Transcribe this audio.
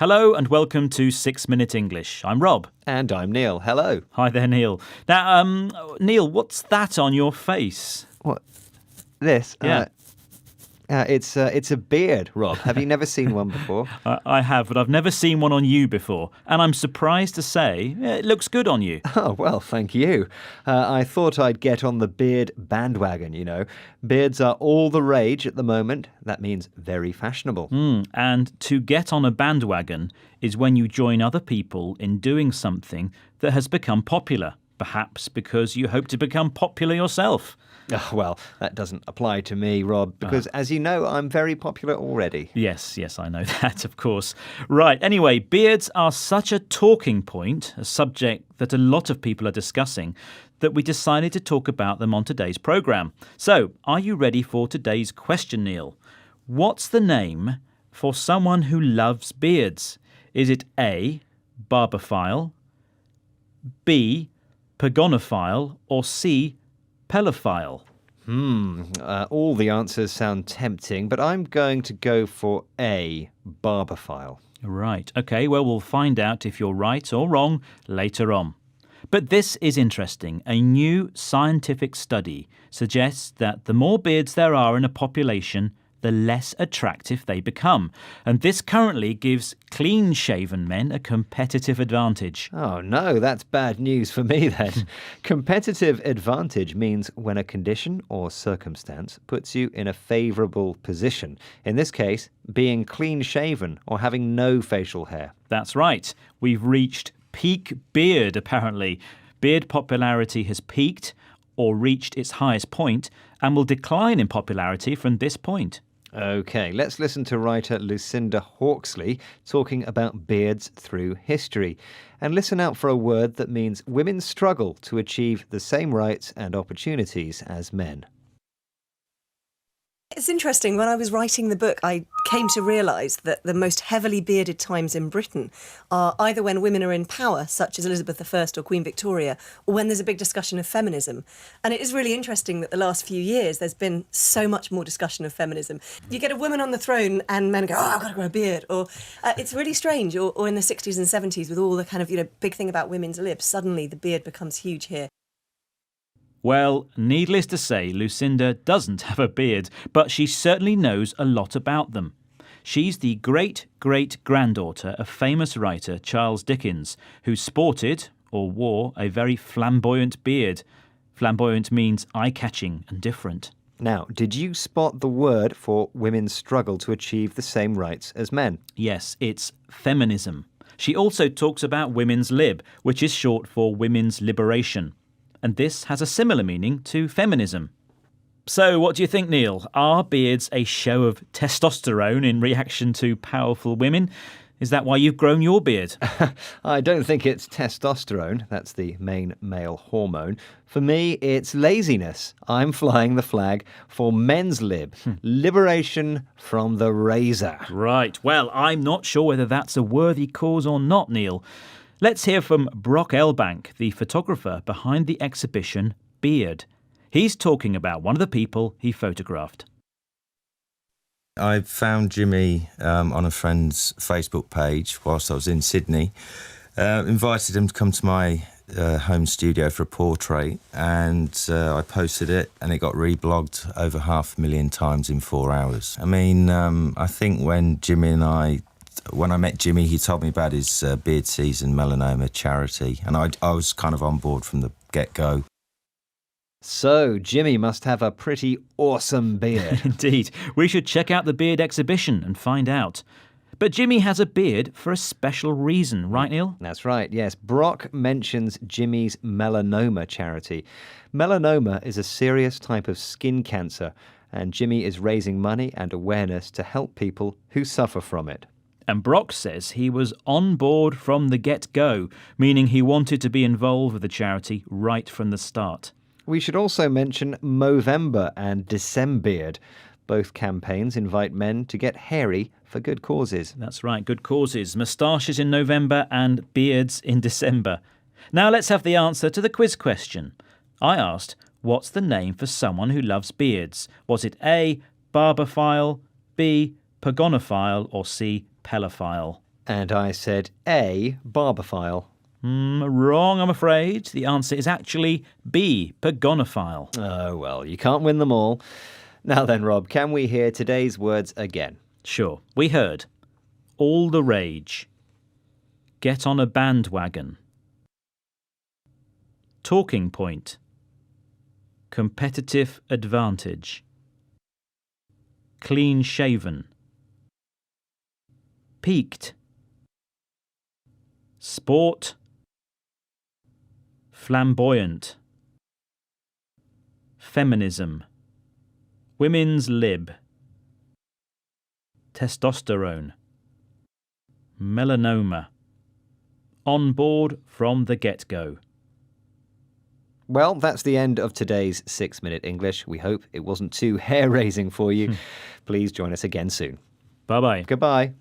Hello and welcome to 6 Minute English. I'm Rob. And I'm Neil. Hello. Hi there, Neil. Now, Neil, what's that on your face? What? This? Yeah. It's a beard, Rob. Have you never seen one before? I have, but I've never seen one on you before. And I'm surprised to say it looks good on you. Oh, well, thank you. I thought I'd get on the beard bandwagon, you know. Beards are all the rage at the moment. That means very fashionable. And to get on a bandwagon is when you join other people in doing something that has become popular, perhaps because you hope to become popular yourself. Oh, well, that doesn't apply to me, Rob, because as you know, I'm very popular already. Yes, I know that, of course. Right, anyway, beards are such a talking point, a subject that a lot of people are discussing, that we decided to talk about them on today's programme. So, are you ready for today's question, Neil? What's the name for someone who loves beards? Is it A, barbophile, B, pagonophile, or C, pelophile? All the answers sound tempting, but I'm going to go for A, barbophile. Right, OK, well, we'll find out if you're right or wrong later on. But this is interesting. A new scientific study suggests that the more beards there are in a population, the less attractive they become. And this currently gives clean-shaven men a competitive advantage. Oh no, that's bad news for me then. Competitive advantage means when a condition or circumstance puts you in a favourable position. In this case, being clean-shaven or having no facial hair. That's right. We've reached peak beard, apparently. Beard popularity has peaked or reached its highest point and will decline in popularity from this point. OK, let's listen to writer Lucinda Hawksley talking about beards through history. And listen out for a word that means women struggle to achieve the same rights and opportunities as men. It's interesting, when I was writing the book, I came to realise that the most heavily bearded times in Britain are either when women are in power, such as Elizabeth I or Queen Victoria, or when there's a big discussion of feminism. And it is really interesting that the last few years there's been so much more discussion of feminism. You get a woman on the throne and men go, oh, I've got to grow a beard. Or it's really strange. Or in the 60s and 70s with all the kind of, big thing about women's libs, suddenly the beard becomes huge here. Well, needless to say, Lucinda doesn't have a beard, but she certainly knows a lot about them. She's the great-great-granddaughter of famous writer Charles Dickens, who sported, or wore, a very flamboyant beard. Flamboyant means eye-catching and different. Now, did you spot the word for women's struggle to achieve the same rights as men? Yes, it's feminism. She also talks about women's lib, which is short for women's liberation. And this has a similar meaning to feminism. So what do you think, Neil? Are beards a show of testosterone in reaction to powerful women? Is that why you've grown your beard? I don't think it's testosterone. That's the main male hormone. For me, it's laziness. I'm flying the flag for men's lib. Liberation from the razor. Right. Well, I'm not sure whether that's a worthy cause or not, Neil. Let's hear from Brock Elbank, the photographer behind the exhibition Beard. He's talking about one of the people he photographed. I found Jimmy on a friend's Facebook page whilst I was in Sydney. Invited him to come to my home studio for a portrait, and I posted it, and it got reblogged over 500,000 times in 4 hours. I mean, I think when I met Jimmy, he told me about his Beard Season Melanoma charity, and I was kind of on board from the get-go. So, Jimmy must have a pretty awesome beard. Indeed. We should check out the beard exhibition and find out. But Jimmy has a beard for a special reason, right, Neil? That's right, yes. Brock mentions Jimmy's melanoma charity. Melanoma is a serious type of skin cancer, and Jimmy is raising money and awareness to help people who suffer from it. And Brock says he was on board from the get-go, meaning he wanted to be involved with the charity right from the start. We should also mention Movember and Decembeard. Both campaigns invite men to get hairy for good causes. That's right, good causes. Moustaches in November and beards in December. Now let's have the answer to the quiz question. I asked, what's the name for someone who loves beards? Was it A, barbophile, B, pagonophile, or C, pelophile? And I said A, barbophile. Wrong, I'm afraid. The answer is actually B, pagonophile. Oh, well, you can't win them all. Now then, Rob, can we hear today's words again? Sure. We heard all the rage, get on a bandwagon, talking point, competitive advantage, clean shaven, peaked, sport, flamboyant, feminism, women's lib, testosterone, melanoma, on board from the get-go. Well, that's the end of today's 6-Minute English. We hope it wasn't too hair-raising for you. Please join us again soon. Bye-bye. Goodbye.